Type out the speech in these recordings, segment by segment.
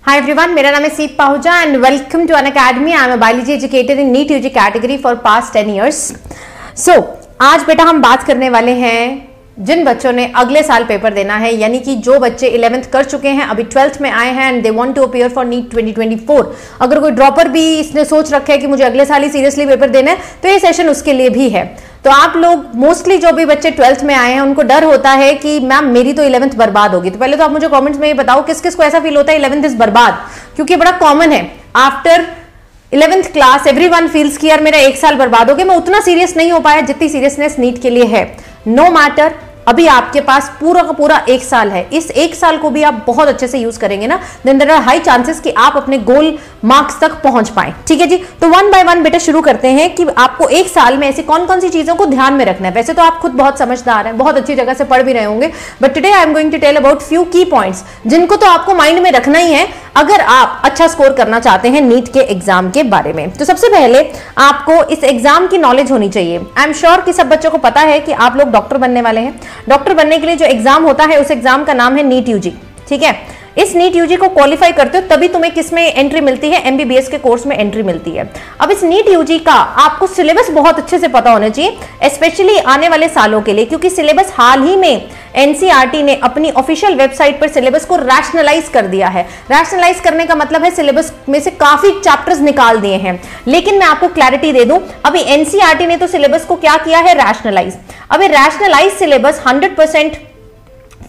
Hi everyone, मेरा नाम है सीप Pahuja and welcome to Unacademy. I am a biology educator in NEET UG category for past 10 years. So, आज बेटा हम बात करने वाले हैं जिन बच्चों ने अगले साल पेपर देना है, यानी कि जो बच्चे 11th कर चुके हैं, अभी 12th में आए हैं and they want to appear for NEET 2024. अगर कोई ड्रॉपर भी इसने सोच रखा है कि मुझे अगले साल ही सीरियसली पेपर देना है, तो ये सेशन उसके लिए भी है. तो आप लोग मोस्टली जो भी बच्चे 12th में आए हैं उनको डर होता है कि मैम मेरी तो 11th बर्बाद होगी. तो पहले तो आप मुझे कमेंट्स में ये बताओ किस किस को ऐसा फील होता है 11th इज बर्बाद, क्योंकि बड़ा कॉमन है. After 11th class everyone feels कि यार मेरा एक साल बर्बाद हो गया, मैं उतना सीरियस नहीं हो पाया जितनी सीरियसनेस नीट के लिए है. नो मैटर, अभी आपके पास पूरा का पूरा एक साल है. इस एक साल को भी आप बहुत अच्छे से यूज करेंगे ना, then there are high chances कि आप अपने गोल मार्क्स तक पहुंच पाए. ठीक है जी. तो वन बाय वन बेटा शुरू करते हैं कि आपको एक साल में ऐसी कौन कौन सी चीजों को ध्यान में रखना है. वैसे तो आप खुद बहुत समझदार हैं, बहुत अच्छी जगह से पढ़ भी रहे होंगे, but today I am going to tell about few key points जिनको तो आपको माइंड में रखना ही है अगर आप अच्छा स्कोर करना चाहते हैं नीट के एग्जाम के बारे में. तो सबसे पहले आपको इस एग्जाम की नॉलेज होनी चाहिए. आई एम श्योर कि सब बच्चों को पता है कि आप लोग डॉक्टर बनने वाले हैं. डॉक्टर बनने के लिए जो एग्जाम होता है उस एग्जाम का नाम है नीट यूजी. ठीक है. इस नीट यूजी को क्वालिफाई करते हो तभी तुम्हें किसमें एंट्री मिलती है, एमबीबीएस के कोर्स में एंट्री मिलती है. अब इस नीट यूजी का आपको सिलेबस बहुत अच्छे से पता होना चाहिए, स्पेशली आने वाले सालों के लिए, क्योंकि सिलेबस हाल ही में एनसीईआरटी ने अपनी ऑफिशियल वेबसाइट पर सिलेबस को रैशनलाइज कर दिया है. रैशनलाइज करने का मतलब है सिलेबस में से काफी चैप्टर्स निकाल दिए हैं. लेकिन मैं आपको क्लैरिटी दे दूं, अभी एनसीईआरटी ने तो सिलेबस को क्या किया है, रैशनलाइज. अभी रैशनलाइज सिलेबस 100%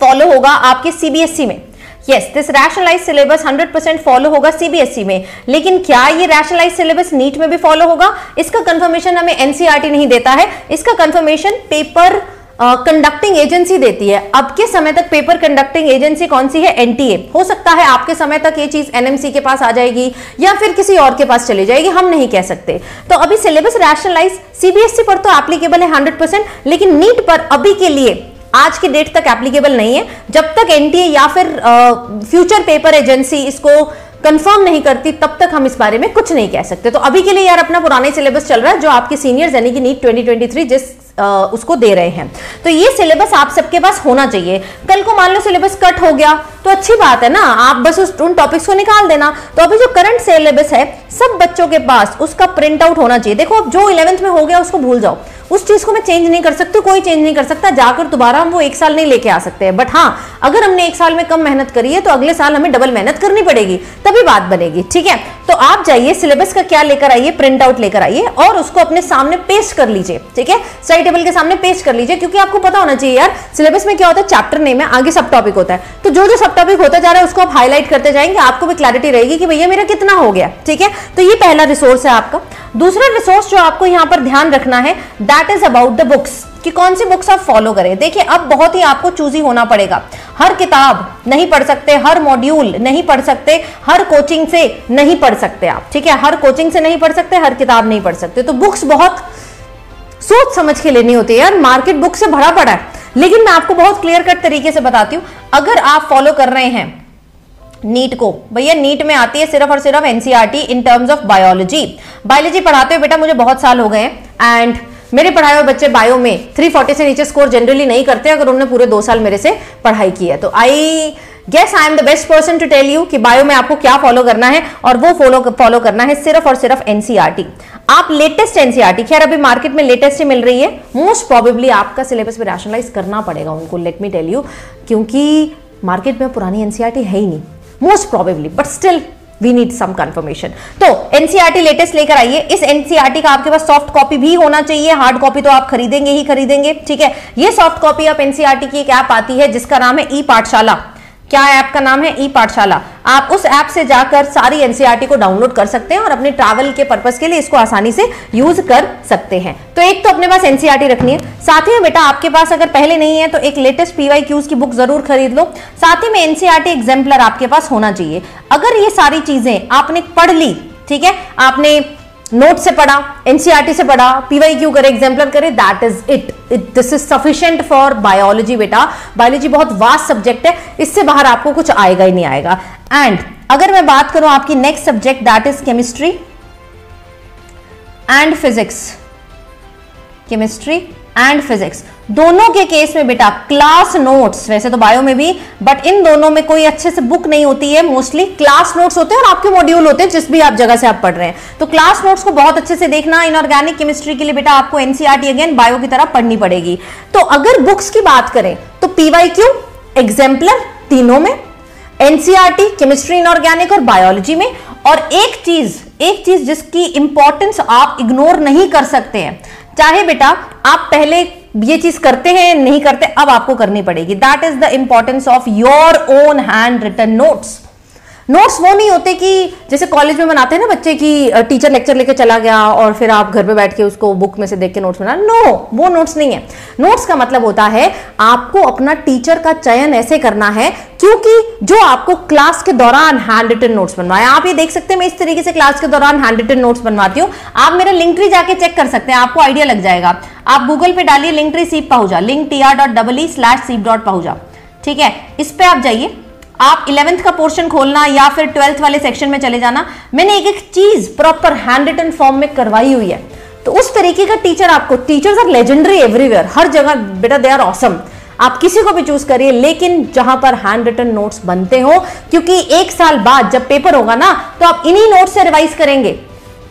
फॉलो होगा आपके सीबीएसई में. Yes, this rationalise syllabus 100% follow होगा सीबीएसई में. लेकिन क्या ये रैशनलाइज सिलेबस नीट में भी फॉलो होगा, इसका कंफर्मेशन हमें एनसीईआरटी नहीं देता है. इसका कंफर्मेशन पेपर कंडक्टिंग एजेंसी देती है. अब के समय तक पेपर कंडक्टिंग एजेंसी कौन सी है, एनटीए. हो सकता है आपके समय तक ये चीज एनएमसी के पास आ जाएगी या फिर किसी और के पास चली जाएगी, हम नहीं कह सकते. तो अभी सिलेबस रैशनलाइज सीबीएसई पर तो एप्लीकेबल है 100%, लेकिन नीट पर अभी के लिए आज की डेट तक एप्लीकेबल नहीं है. जब तक एनटीए या फिर फ्यूचर पेपर एजेंसी इसको कंफर्म नहीं करती तब तक हम इस बारे में कुछ नहीं कह सकते. तो अभी के लिए यार अपना पुराना सिलेबस चल रहा है जो आपके सीनियर्स यानी कि नीट 2023 उसको दे रहे हैं. तो ये सिलेबस आप सबके पास होना चाहिए. कल को मान लो सिलेबस कट हो गया तो अच्छी बात है ना, आप बस उन टॉपिक्स को निकाल देना. तो अभी जो करंट सिलेबस है सब बच्चों के पास उसका प्रिंट आउट होना चाहिए. देखो अब जो 11th में हो गया उसको भूल जाओ, उस चीज को मैं चेंज नहीं कर सकती, कोई चेंज नहीं कर सकता. जाकर दोबारा हम वो एक साल नहीं लेके आ सकते हैं. बट हाँ, अगर हमने एक साल में कम मेहनत करी है तो अगले साल हमें डबल मेहनत करनी पड़ेगी, तभी बात बनेगी. ठीक है. तो आप जाइए सिलेबस का क्या लेकर आइए, प्रिंट आउट लेकर आइए और उसको अपने सामने पेस्ट कर लीजिए. ठीक है. स्टडी टेबल के सामने पेस्ट कर लीजिए, क्योंकि आपको पता होना चाहिए यार सिलेबस में क्या होता है, चैप्टर नेम है, आगे सब टॉपिक होता है. तो जो जो सब टॉपिक होता जा रहा है उसको आप हाईलाइट करते जाएंगे, आपको भी क्लैरिटी रहेगी कि भैया मेरा कितना हो गया. ठीक है. तो ये पहला रिसोर्स है आपका. दूसरा रिसोर्स जो आपको यहां पर ध्यान रखना है, that is about the books, कि कौन सी बुक्स आप फॉलो करें. देखिए अब बहुत ही आपको चूजी होना पड़ेगा. हर किताब नहीं पढ़ सकते, हर मॉड्यूल नहीं पढ़ सकते, हर कोचिंग से नहीं पढ़ सकते आप. ठीक है. हर कोचिंग से नहीं पढ़ सकते, हर किताब नहीं पढ़ सकते. तो बुक्स बहुत सोच समझ के लेनी होती है यार. मार्केट बुक से भरा पड़ा है. लेकिन मैं आपको बहुत क्लियर कट तरीके से बताती हूं, अगर आप फॉलो कर रहे हैं नीट को, भैया नीट में आती है सिर्फ और सिर्फ NCERT in terms of biology. Biology पढ़ाते हुए बेटा मुझे बहुत साल हो गए हैं एंड मेरे पढ़ाए हुए बच्चे बायो में 340 से नीचे स्कोर जनरली नहीं करते अगर उन्होंने पूरे 2 साल मेरे से पढ़ाई की है. तो I guess I am the best person to tell you कि बायो में आपको क्या फॉलो करना है, और वो फॉलो करना है सिर्फ और सिर्फ एनसीईआरटी. आप लेटेस्ट एनसीईआरटी, खैर अभी मार्केट में लेटेस्ट ही मिल रही है, मोस्ट प्रोबेबली आपका सिलेबस भी रैशनलाइज करना पड़ेगा उनको, लेट मी टेल यू, क्योंकि मार्केट में पुरानी एनसीईआरटी है ही नहीं most probably, but still we need some confirmation. तो एनसीईआरटी लेटेस्ट लेकर आइए. इस एनसीईआरटी का आपके पास सॉफ्ट कॉपी भी होना चाहिए, हार्ड कॉपी तो आप खरीदेंगे ही खरीदेंगे. ठीक है. ये सॉफ्ट कॉपी आप एनसीईआरटी की एक ऐप आती है जिसका नाम है ई पाठशाला. क्या ऐप का नाम है, ई पाठशाला. आप उस ऐप से जाकर सारी एनसीईआरटी को डाउनलोड कर सकते हैं और अपने ट्रैवल के पर्पस के लिए इसको आसानी से यूज कर सकते हैं. तो एक तो अपने पास एनसीईआरटी रखनी है. साथ ही में बेटा आपके पास अगर पहले नहीं है तो एक लेटेस्ट पीवाईक्यूज की बुक जरूर खरीद लो. साथ ही में एनसीईआरटी एग्जाम्पलर आपके पास होना चाहिए. अगर ये सारी चीजें आपने पढ़ ली, ठीक है, आपने नोट से पढ़ा, एनसीईआरटी से पढ़ा, पीवाईक्यू करे, एग्जाम्पलर करे, that is it. This is sufficient for biology. बेटा बायोलॉजी बहुत वास्ट सब्जेक्ट है, इससे बाहर आपको कुछ आएगा ही नहीं आएगा. एंड अगर मैं बात करूं आपकी next subject, that is chemistry and physics. Chemistry and physics दोनों के केस में बेटा क्लास नोट्स, वैसे तो बायो में भी, बट इन दोनों में कोई अच्छे से बुक नहीं होती है, मोस्टली क्लास नोट्स होते हैं और आपके मॉड्यूल होते हैं जिस भी आप जगह से आप पढ़ रहे हैं। तो क्लास नोट्स को बहुत अच्छे से देखना। इनऑर्गेनिक केमिस्ट्री के लिए बेटा आपको एनसीईआरटी अगेन बायो की तरह पढ़नी पड़ेगी। तो अगर बुक्स की बात करें तो पीवाईक्यू एग्जाम्पलर तीनों में, एनसीईआरटी केमिस्ट्री इनऑर्गेनिक और बायोलॉजी में। और एक चीज जिसकी इंपॉर्टेंस आप इग्नोर नहीं कर सकते हैं, चाहे बेटा आप पहले ये चीज करते हैं नहीं करते, अब आपको करनी पड़ेगी, that is the importance of your own handwritten notes. Notes वो नहीं होते कि जैसे कॉलेज में बनाते हैं ना बच्चे की टीचर लेक्चर लेके चला गया और फिर आप घर पे बैठ के उसको बुक में से देख के नोट्स बना। नो, वो नोट्स नहीं है। नोट्स का मतलब होता है आपको अपना टीचर का चयन ऐसे करना है क्योंकि जो आपको क्लास के दौरान हैंड रिटन नोट्स बनवाए। आप ये देख सकते हैं मैं इस तरीके से क्लास के दौरान हैंड रिटन नोट्स बनवाती हूँ। आप मेरा लिंकट्री जाके चेक कर सकते हैं, आपको आइडिया लग जाएगा। आप गूगल पे डालिए लिंकट्री सीप पाहुजा, linktr.ee/seep.pahuja, ठीक है, इस पे आप जाइए। आप 11th का पोर्शन खोलना या फिर 12th वाले सेक्शन में चले जाना, मैंने एक एक चीज प्रॉपर हैंड रिटन फॉर्म में करवाई हुई है। तो उस तरीके का टीचर आपको, टीचर्स आर लेजेंडरी एवरीवेयर, हर जगह बेटा दे आर ऑसम, आप किसी को भी चूज करिए, लेकिन जहां पर हैंड रिटन नोट्स बनते हो, क्योंकि एक साल बाद जब पेपर होगा ना तो आप इन्हीं नोट्स से रिवाइज करेंगे,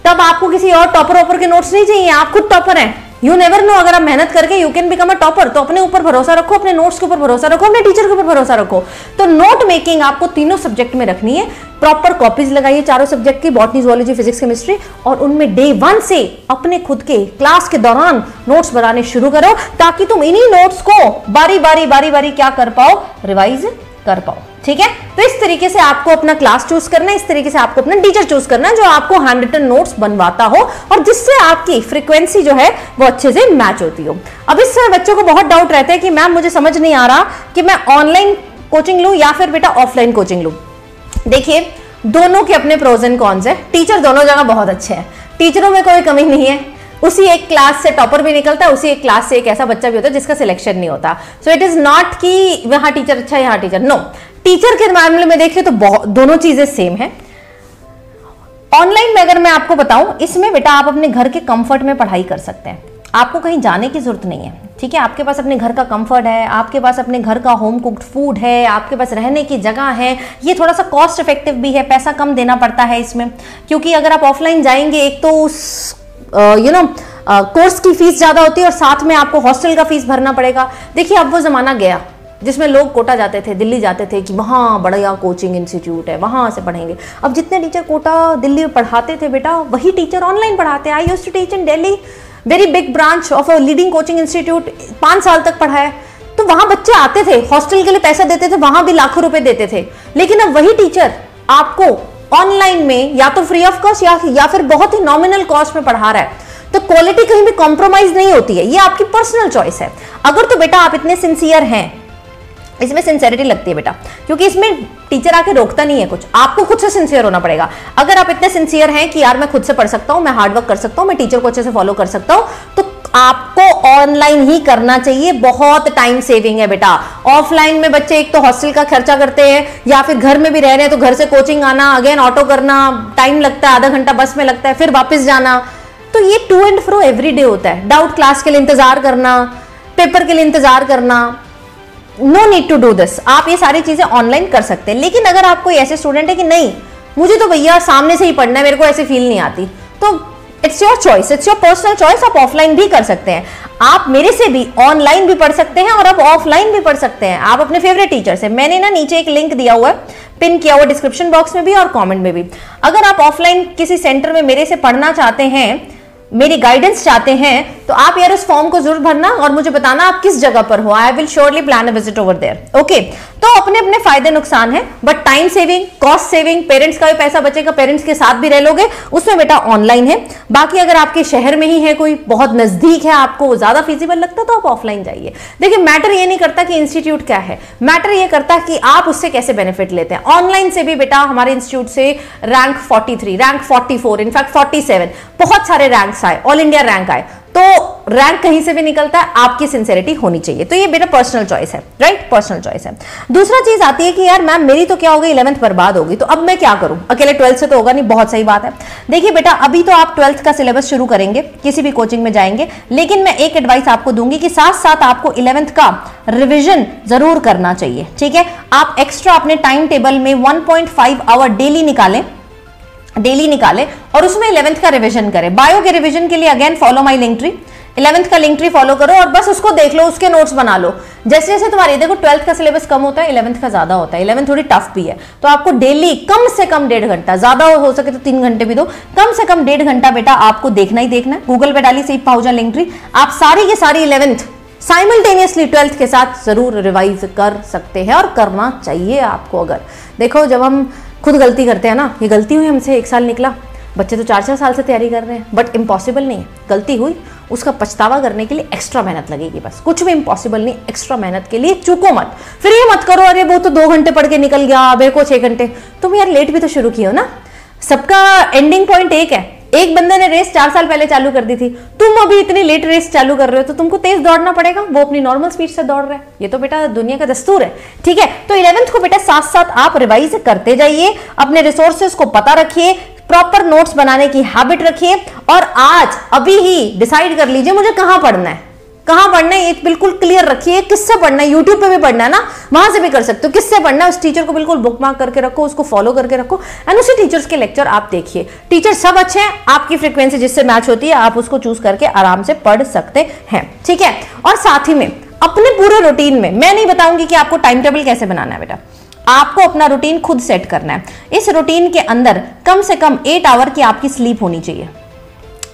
तब आपको किसी और टॉपर ऑपर के नोट्स नहीं चाहिए, आप खुद टॉपर हैं। यू नेवर नो, अगर आप मेहनत करके you can become a topper. तो अपने ऊपर भरोसा रखो, अपने नोट्स के ऊपर भरोसा रखो, अपने टीचर के ऊपर भरोसा रखो। तो नोट मेकिंग आपको तीनों सब्जेक्ट में रखनी है। प्रॉपर कॉपीज लगाइए चारों सब्जेक्ट की, बॉटनी, जूलॉजी, फिजिक्स, केमिस्ट्री, और उनमें डे 1 से अपने खुद के क्लास के दौरान नोट्स बनाने शुरू करो, ताकि तुम इन्हीं नोट्स को बारी बारी क्या कर पाओ, रिवाइज कर पाओ, ठीक है। तो इस तरीके से आपको अपना क्लास चूज करना है, इस तरीके से आपको अपना टीचर चूज करना है जो आपको हैंड रिटन नोट्स बनवाता हो और जिससे आपकी फ्रीक्वेंसी जो है वो अच्छे से मैच होती हो। अब इस समय बच्चों को बहुत डाउट रहता है कि मैम मुझे समझ नहीं आ रहा कि मैं ऑनलाइन कोचिंग लूं या फिर बेटा ऑफलाइन कोचिंग लूं। देखिए, दोनों के अपने प्रोज एंड कॉन्स है। टीचर दोनों जगह बहुत अच्छे हैं, टीचरों में कोई कमी नहीं है। उसी एक क्लास से टॉपर भी निकलता है, उसी एक क्लास से एक ऐसा बच्चा भी होता है जिसका सिलेक्शन नहीं होता। सो इट इज नॉट कि वहां टीचर अच्छा यहाँ टीचर, नो। टीचर के मामले में देखिए तो दोनों चीजें सेम है। ऑनलाइन में अगर मैं आपको बताऊं, इसमें बेटा आप अपने घर के कंफर्ट में पढ़ाई कर सकते हैं, आपको कहीं जाने की जरूरत नहीं है, ठीक है। आपके पास अपने घर का कंफर्ट है, आपके पास अपने घर का होम कुक्ड फूड है, आपके पास रहने की जगह है। ये थोड़ा सा कॉस्ट इफेक्टिव भी है, पैसा कम देना पड़ता है इसमें, क्योंकि अगर आप ऑफलाइन जाएंगे एक तो उस कोर्स की फीस ज्यादा होती है और साथ में आपको हॉस्टल का फीस भरना पड़ेगा। देखिए, अब वो जमाना गया जिसमें लोग कोटा जाते थे, दिल्ली जाते थे कि वहाँ बढ़िया कोचिंग इंस्टीट्यूट है, वहाँ से पढ़ेंगे। अब जितने टीचर कोटा दिल्ली में पढ़ाते थे बेटा, वही टीचर ऑनलाइन पढ़ाते हैं। I used to teach in Delhi, very big branch of a leading coaching institute, 5 साल तक पढ़ाया। तो वहां बच्चे आते थे, हॉस्टल के लिए पैसा देते थे, वहां भी लाखों रुपए देते थे। लेकिन अब वही टीचर आपको ऑनलाइन में या तो फ्री ऑफ कॉस्ट या फिर बहुत ही नॉमिनल कॉस्ट में पढ़ा रहा है। तो क्वालिटी कहीं भी कॉम्प्रोमाइज नहीं होती है, ये आपकी पर्सनल चॉइस है। अगर तो बेटा आप इतने सिंसियर हैं, इसमें सिंसियरिटी लगती है बेटा, क्योंकि इसमें टीचर आके रोकता नहीं है कुछ, आपको खुद से सिंसियर होना पड़ेगा। अगर आप इतने सिंसियर हैं कि यार मैं खुद से पढ़ सकता हूं, मैं हार्डवर्क कर सकता हूं, मैं टीचर को अच्छे से फॉलो कर सकता हूं, तो आपको ऑनलाइन ही करना चाहिए। बहुत टाइम सेविंग है बेटा। ऑफलाइन में बच्चे एक तो हॉस्टल का खर्चा करते हैं, या फिर घर में भी रह रहे हैं तो घर से कोचिंग आना, अगेन ऑटो करना, टाइम लगता है, आधा घंटा बस में लगता है, फिर वापस जाना। तो ये टू एंड फ्रो एवरीडे होता है। डाउट क्लास के लिए इंतजार करना, पेपर के लिए इंतजार करना, no need to do this. आप ये सारी चीजें ऑनलाइन कर सकते हैं। लेकिन अगर आप कोई ऐसे स्टूडेंट है कि नहीं मुझे तो भैया सामने से ही पढ़ना है, मेरे को ऐसे फील नहीं आती, तो it's your choice, it's your personal choice. आप ऑफलाइन भी कर सकते हैं, आप मेरे से भी ऑनलाइन भी पढ़ सकते हैं और आप ऑफलाइन भी पढ़ सकते हैं, आप अपने फेवरेट टीचर से। मैंने ना नीचे एक लिंक दिया हुआ है, पिन किया हुआ डिस्क्रिप्शन बॉक्स में भी और कमेंट में भी। अगर आप ऑफलाइन किसी सेंटर में मेरे से पढ़ना चाहते हैं, मेरी गाइडेंस चाहते हैं, तो आप यार उस फॉर्म को जरूर भरना और मुझे बताना आप किस जगह पर हो। I will surely plan a visit over there. Okay, तो अपने अपने फायदे नुकसान है, but time saving, cost saving, parents का भी पैसा बचेगा, पेरेंट्स के साथ भी रह लोगे, उसमें बेटा ऑनलाइन है। बाकी अगर आपके शहर में ही है, कोई बहुत नजदीक है, आपको ज्यादा फिजिबल लगता है, तो आप ऑफलाइन जाइए। देखिए, मैटर ये नहीं करता कि इंस्टीट्यूट क्या है, मैटर ये करता है कि आप उससे कैसे बेनिफिट लेते हैं। ऑनलाइन से भी बेटा हमारे इंस्टीट्यूट से रैंक 43, रैंक 44, इनफैक्ट 47, बहुत सारे रैंक्स आए, ऑल इंडिया रैंक आए। तो रैंक कहीं से भी निकलता है, आपकी सिंसेरिटी होनी चाहिए। तो ये मेरा पर्सनल चॉइस है, राइट, पर्सनल चॉइस है। दूसरा चीज आती है कि यार मैम मेरी तो क्या होगी 11th बर्बाद होगी, तो अब मैं क्या करूं, अकेले 12th से तो होगा नहीं। बहुत सही बात है। देखिए बेटा, अभी तो आप 12th का सिलेबस शुरू करेंगे, किसी भी कोचिंग में जाएंगे, लेकिन मैं एक एडवाइस आपको दूंगी कि साथ साथ आपको 11th का रिविजन जरूर करना चाहिए, ठीक है। आप एक्स्ट्रा अपने टाइम टेबल में 1.5 आवर डेली निकालें और उसमें 11th का रिवीजन करें। बायो के रिवीजन के लिए again follow my link tree, 11th का लिंक ट्री फॉलो करो और बस उसको देख लो, उसके नोट्स बना लो। जैसे जैसे तुम्हारी देखो 12th का सिलेबस कम होता है, 11th का ज्यादा होता है। 11th थोड़ी टफ भी है, तो आपको डेली कम से कम 1.5 घंटा, ज्यादा हो सके तो 3 घंटे भी दो, कम से कम 1.5 घंटा बेटा आपको देखना ही देखना है। गूगल पे डाली सेफ पाहुजा लिंक ट्री, आप सारी की सारी 11th साइमल्टेनियसली 12th के साथ जरूर रिवाइज कर सकते हैं और करना चाहिए आपको। अगर देखो जब हम खुद गलती करते हैं ना, ये गलती हुई हमसे 1 साल निकला, बच्चे तो 4-4 साल से तैयारी कर रहे हैं, बट इम्पॉसिबल नहीं है। गलती हुई, उसका पछतावा करने के लिए एक्स्ट्रा मेहनत लगेगी, बस कुछ भी इम्पॉसिबल नहीं। एक्स्ट्रा मेहनत के लिए चूको मत, फिर ये मत करो अरे वो तो 2 घंटे पढ़ के निकल गया, मेरे को 6 घंटे। तुम यार लेट भी तो शुरू किए हो ना, सबका एंडिंग पॉइंट एक है। एक बंदे ने रेस 4 साल पहले चालू कर दी थी, तुम अभी इतनी लेट रेस चालू कर रहे हो, तो तुमको तेज दौड़ना पड़ेगा, वो अपनी नॉर्मल स्पीड से दौड़ रहा है। ये तो बेटा दुनिया का दस्तूर है, ठीक है। तो 11th को बेटा साथ साथ आप रिवाइज करते जाइए, अपने रिसोर्सेज को पता रखिए, प्रॉपर नोट्स बनाने की हैबिट रखिए और आज अभी ही डिसाइड कर लीजिए मुझे कहां पढ़ना है, कहां पढ़ना है, ये बिल्कुल क्लियर रखिए। किससे पढ़ना है, यूट्यूब पे भी पढ़ना है ना, वहां से भी कर सकते हो। किससे पढ़ना है, उस टीचर को बिल्कुल बुकमार्क करके रखो, उसको फॉलो करके रखो एंड उसी टीचर्स के लेक्चर आप देखिए। टीचर सब अच्छे हैं, आपकी फ्रीक्वेंसी जिससे मैच होती है आप उसको चूज करके आराम से पढ़ सकते हैं, ठीक है। और साथ ही में अपने पूरे रूटीन में, मैं नहीं बताऊंगी कि आपको टाइम टेबल कैसे बनाना है बेटा, आपको अपना रूटीन खुद सेट करना है। इस रूटीन के अंदर कम से कम 8 आवर की आपकी स्लीप होनी चाहिए,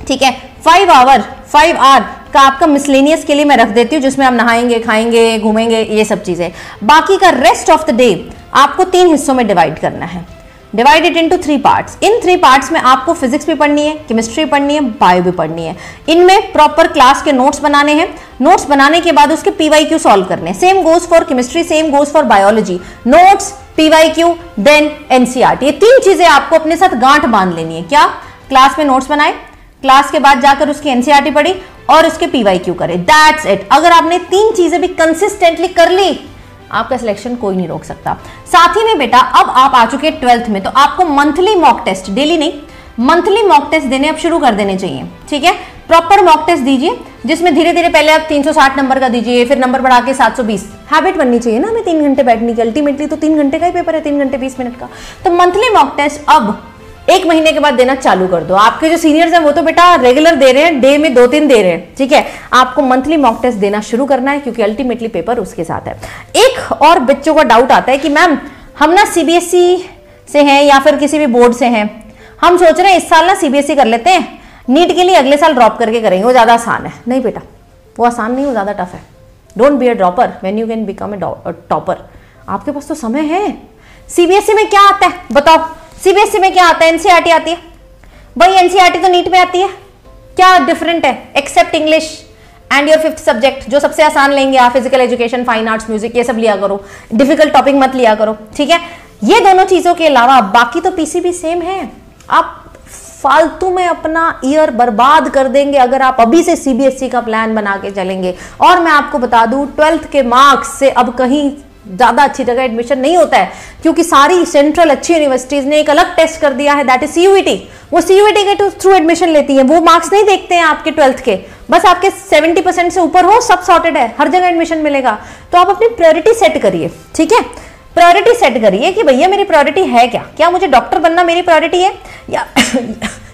ठीक है। 5 आवर का आपका मिसलेनियस के लिए मैं रख देती हूँ, जिसमें आप नहाएंगे, खाएंगे, घूमेंगे, ये सब चीजें। बाकी का रेस्ट ऑफ द डे आपको 3 हिस्सों में डिवाइड करना है। Divide it into 3 parts. In 3 parts में आपको फिजिक्स भी पढ़नी है, केमिस्ट्री पढ़नी है, बायो भी पढ़नी है। इनमें प्रॉपर क्लास के नोट्स बनाने हैं, नोट्स बनाने के बाद उसके PYQ सॉल्व करने हैं। Same goes for chemistry, same goes for biology. Notes, PYQ, then NCERT, ये 3 चीजें आपको अपने साथ गांठ बांध लेनी है। क्या, क्लास में नोट्स बनाए, क्लास के बाद जाकर उसकी NCERT पढ़ी और उसके PYQ करे, दैट्स इट। अगर आपने 3 चीजें भी कंसिस्टेंटली कर ली, आपका सिलेक्शन कोई नहीं रोक सकता। साथ ही में बेटा अब आप आ चुके 12th में, तो आपको मंथली मॉक टेस्ट, डेली नहीं, मंथली मॉक टेस्ट देने अब शुरू कर देने चाहिए, ठीक है। प्रॉपर मॉक टेस्ट दीजिए, जिसमें धीरे धीरे पहले आप 360 नंबर का दीजिए, फिर नंबर बढ़ा के 720। हैबिट बननी चाहिए ना हमें 3 घंटे बैठने की, अल्टीमेटली तो 3 घंटे का ही पेपर है, 3 घंटे 20 मिनट का। तो मंथली मॉक टेस्ट अब 1 महीने के बाद देना चालू कर दो। आपके जो सीनियर्स हैं वो तो बेटा रेगुलर दे रहे हैं, डे में 2-3 दे रहे हैं, ठीक है। आपको मंथली मॉक टेस्ट देना शुरू करना है, क्योंकि अल्टीमेटली पेपर उसके साथ है। एक और बच्चों का डाउट आता है कि मैम हम ना CBSE से हैं या फिर किसी भी बोर्ड से हैं, हम सोच रहे हैं इस साल ना CBSE कर लेते हैं, नीट के लिए अगले साल ड्रॉप करके करेंगे, वो ज्यादा आसान है। नहीं बेटा, वो आसान नहीं, वो ज्यादा टफ है। Don't be a dropper when you can become a topper. आपके पास तो समय है। CBSE में क्या आता है बताओ, CBSE में क्या आता है, NCERT आती है भाई, NCERT तो नीट में आती है, क्या डिफरेंट है except English and your 5th subject, जो सबसे आसान लेंगे आप, physical education, fine arts, music, ये सब लिया करो, डिफिकल्ट टॉपिक मत लिया करो, ठीक है। ये दोनों चीजों के अलावा बाकी तो PCB सेम है। आप फालतू में अपना ईयर बर्बाद कर देंगे अगर आप अभी से CBSE का प्लान बना के चलेंगे। और मैं आपको बता दूं 12th के मार्क्स से अब कहीं ज्यादा अच्छी जगह एडमिशन नहीं होता है, क्योंकि सारी सेंट्रल अच्छी यूनिवर्सिटीज ने एक अलग टेस्ट कर दिया है, दैट इज CUET। वो CUET के थ्रू एडमिशन लेती है, वो मार्क्स नहीं देखते हैं आपके 12th के, बस आपके 70% से ऊपर हो सब सॉर्टेड है, हर जगह एडमिशन मिलेगा। तो आप अपनी प्रायोरिटी सेट करिए, ठीक है। प्रायोरिटी सेट करिए कि भैया मेरी प्रायोरिटी है क्या मुझे डॉक्टर बनना मेरी प्रायोरिटी है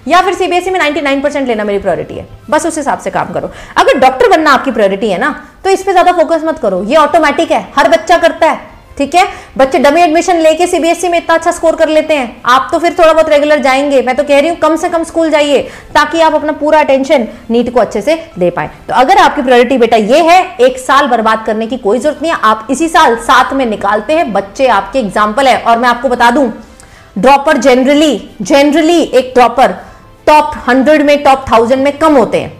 या फिर CBSE में 99% लेना मेरी प्रायोरिटी है। बस उस हिसाब से काम करो। अगर डॉक्टर बनना आपकी प्रायोरिटी है ना, तो इस पे ज्यादा फोकस मत करो, ये ऑटोमेटिक है, हर बच्चा करता है, ठीक है। बच्चे डमी एडमिशन लेके CBSE में इतना अच्छा स्कोर कर लेते हैं, आप तो फिर थोड़ा बहुत रेगुलर जाएंगे। मैं तो कह रही हूँ कम से कम स्कूल जाइए, ताकि आप अपना पूरा अटेंशन नीट को अच्छे से दे पाए। तो अगर आपकी प्रायोरिटी बेटा ये है, 1 साल बर्बाद करने की कोई जरूरत नहीं है, आप इसी साल साथ में निकालते हैं, बच्चे आपके एग्जाम्पल है। और मैं आपको बता दूं, ड्रॉपर जनरली एक ड्रॉपर टॉप 100 में, टॉप 1000 में कम होते हैं।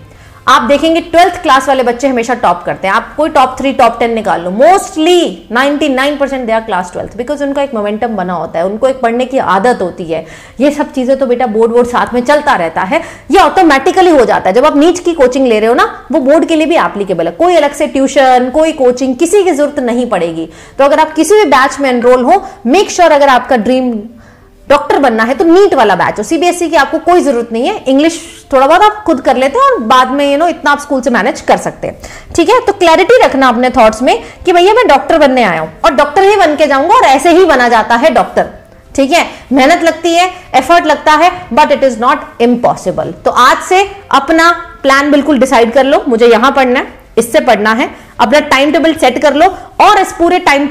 आप देखेंगे 12th क्लास वाले बच्चे हमेशा टॉप करते हैं। आप कोई टॉप 3 टॉप 10 निकाल लो, mostly 99% they are class 12th, because उनका एक मोमेंटम बना होता है, उनको एक पढ़ने की आदत होती है। ये सब चीजें तो बेटा बोर्ड साथ में चलता रहता है, ये ऑटोमेटिकली हो जाता है। जब आप नीट की कोचिंग ले रहे हो ना, वो बोर्ड के लिए भी एप्लीकेबल है, कोई अलग से ट्यूशन कोई कोचिंग किसी की जरूरत नहीं पड़ेगी। तो अगर आप किसी भी बैच में एनरोल हो, मेक श्योर अगर आपका ड्रीम डॉक्टर बनना है तो नीट वाला बैच हो। सीबीएसई की आपको कोई जरूरत नहीं है, इंग्लिश थोड़ा बहुत आप खुद कर लेते हैं और बाद में इतना आप स्कूल से मैनेज कर सकते हैं। ठीक है, तो क्लैरिटी रखना अपने थॉट्स में कि भैया मैं डॉक्टर बनने आया हूं और डॉक्टर ही बन के जाऊंगा, और ऐसे ही बना जाता है डॉक्टर। ठीक है, मेहनत लगती है, एफर्ट लगता है, but it is not impossible. तो आज से अपना प्लान बिल्कुल डिसाइड कर लो, मुझे यहां पढ़ना है, इससे पढ़ना है, अपना टाइम टेबल सेट कर लो। और इस पूरे टाइम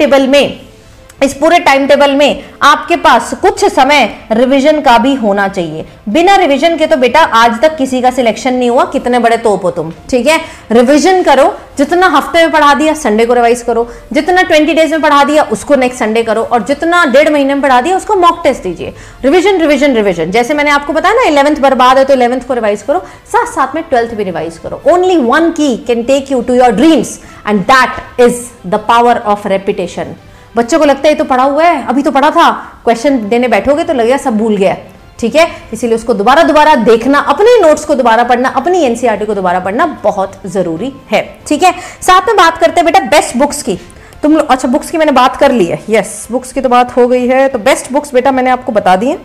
टेबल में आपके पास कुछ समय रिवीजन का भी होना चाहिए। बिना रिवीजन के तो बेटा आज तक किसी का सिलेक्शन नहीं हुआ, कितने बड़े तोप हो तुम। ठीक है, रिवीजन करो, जितना हफ्ते में पढ़ा दिया संडे को रिवाइज करो, जितना 20 डेज में पढ़ा दिया उसको नेक्स्ट संडे करो, और जितना 1.5 महीने में पढ़ा दिया उसको मॉक टेस्ट दीजिए। रिवीजन रिवीजन रिवीजन, जैसे मैंने आपको बताया ना 11th बर्बाद है तो 11th को रिवाइज करो, साथ साथ में 12th भी रिवाइज करो। Only one key can take you to your dreams and that is the power of repetition. बच्चों को लगता है ये तो पढ़ा हुआ है, अभी तो पढ़ा था, क्वेश्चन देने बैठोगे तो लगेगा सब भूल गया। ठीक है, इसीलिए उसको दोबारा देखना, अपने नोट्स को दोबारा पढ़ना, अपनी एनसीईआरटी को दोबारा पढ़ना बहुत जरूरी है। ठीक है, साथ में बात करते हैं बेटा बेस्ट बुक्स की। तुम लोग अच्छा, बुक्स की मैंने बात कर ली है, यस बुक्स की तो बात हो गई है। तो बेस्ट बुक्स बेटा मैंने आपको बता दी है,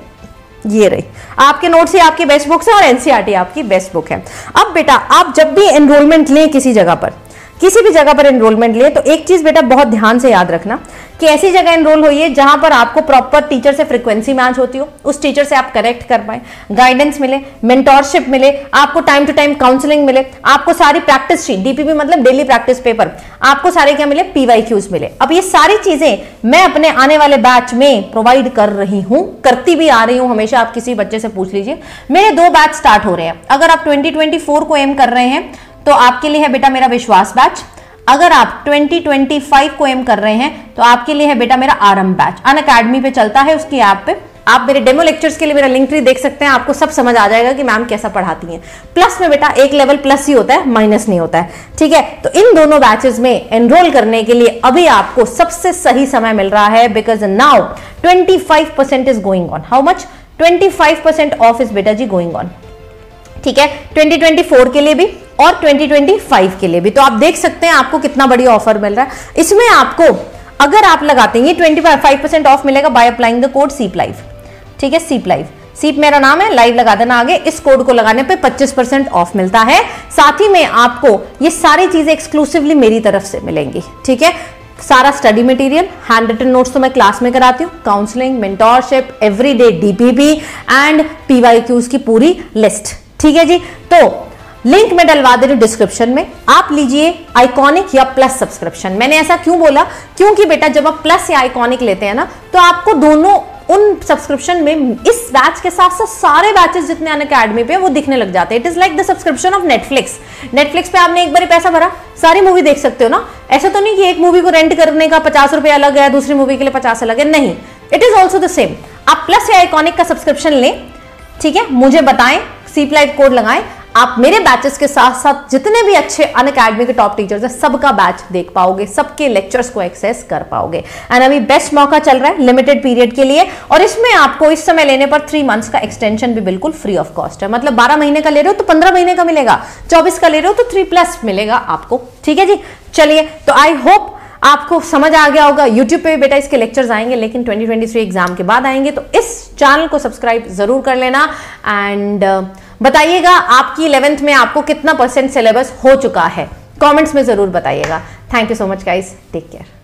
ये रही आपके नोट्स ही आपकी बेस्ट बुक्स है और एनसीईआरटी आपकी बेस्ट बुक है। अब बेटा आप जब भी एनरोलमेंट लें किसी भी जगह पर एनरोलमेंट लिए तो एक चीज बेटा बहुत ध्यान से याद रखना कि ऐसी जगह एनरोल होइए जहां पर आपको प्रॉपर टीचर से फ्रीक्वेंसी मैच होती हो, उस टीचर से आप करेक्ट कर पाए, गाइडेंस मिले, मेंटोरशिप मिले, आपको टाइम टू टाइम काउंसलिंग मिले, आपको सारी प्रैक्टिस शीट, डीपीपी मतलब डेली प्रैक्टिस पेपर, आपको सारे क्या मिले, पीवाईक्यूज मिले। अब ये सारी चीजें मैं अपने आने वाले बैच में प्रोवाइड कर रही हूं, करती भी आ रही हूं हमेशा। आप किसी बच्चे से पूछ लीजिए, मेरे 2 बैच स्टार्ट हो रहे हैं। अगर आप 2024 को एम कर रहे हैं तो आपके लिए है बेटा मेरा विश्वास बैच, अगर आप 2025 को एम कर रहे हैं तो आपके लिए है बेटा मेरा आरंभ बैच। अनअकैडमी पे चलता है, उसकी ऐप पे आप मेरे डेमो लेक्चर्स के लिए मेरा लिंक ट्री देख सकते हैं, आपको सब समझ आ जाएगा कि मैम कैसा पढ़ाती हैं। प्लस में बेटा एक लेवल प्लस ही होता है, माइनस नहीं होता है। ठीक है, तो इन दोनों बैचेस में एनरोल करने के लिए अभी आपको सबसे सही समय मिल रहा है, because now 25% is going on. How much? 25% of is बेटा जी गोइंग ऑन। ठीक है, 2024 के लिए भी और 2025 के लिए भी। तो आप देख सकते हैं आपको कितना बढ़िया ऑफर मिल रहा है। इसमें आपको अगर आप लगाते हैं 25% ऑफ मिलेगा बाय अप्लाइंग द कोड सीप लाइव। ठीक है, सीप लाइव, सीप मेरा नाम है, लाइव लगा देना आगे। इस कोड को लगाने पे 25% ऑफ मिलता है। साथ ही में आपको ये सारी चीजें एक्सक्लूसिवली मेरी तरफ से मिलेंगी। ठीक है, सारा study material, handwritten notes तो मैं क्लास में कराती हूँ, counselling, mentorship, everyday DPP and PYQs की पूरी लिस्ट। ठीक है जी, तो लिंक मैं डलवा दे रही हूं डिस्क्रिप्शन में, आप लीजिए आइकॉनिक या प्लस सब्सक्रिप्शन। मैंने ऐसा क्यों बोला, क्योंकि बेटा जब आप प्लस या आइकॉनिक लेते हैं ना तो आपको दोनों उन सब्सक्रिप्शन में इस बैच के साथ साथ सारे बैचेस जितने अनअकैडमी पे वो दिखने लग जाते हैं। It is like the subscription of Netflix. Netflix पे आपने एक बार पैसा भरा, सारी मूवी देख सकते हो ना। ऐसा तो नहीं कि एक मूवी को रेंट करने का 50 रुपए अलग है, दूसरी मूवी के लिए 50 अलग है, नहीं, it is also the same. आप प्लस या आइकॉनिक का सब्सक्रिप्शन लें, ठीक है, मुझे बताएं, सीप लाइव कोड लगाएं, आप मेरे बैचेस के साथ साथ जितने भी अच्छे अनअकैडमी के टॉप टीचर्स हैं सबका बैच देख पाओगे, सबके लेक्चर्स को एक्सेस कर पाओगे। एंड अभी बेस्ट मौका चल रहा है लिमिटेड पीरियड के लिए, और इसमें आपको इस समय लेने पर 3 मंथ्स का एक्सटेंशन भी बिल्कुल फ्री ऑफ कॉस्ट है। मतलब 12 महीने का ले रहे हो तो 15 महीने का मिलेगा, 24 का ले रहे हो तो 3+ मिलेगा आपको। ठीक है जी, चलिए, तो आई होप आपको समझ आ गया होगा। YouTube पे भी बेटा इसके लेक्चर्स आएंगे, लेकिन 2023 एग्जाम के बाद आएंगे। तो इस चैनल को सब्सक्राइब जरूर कर लेना एंड बताइएगा आपकी 11th में आपको कितना % सिलेबस हो चुका है, कमेंट्स में जरूर बताइएगा। Thank you so much guys, take care.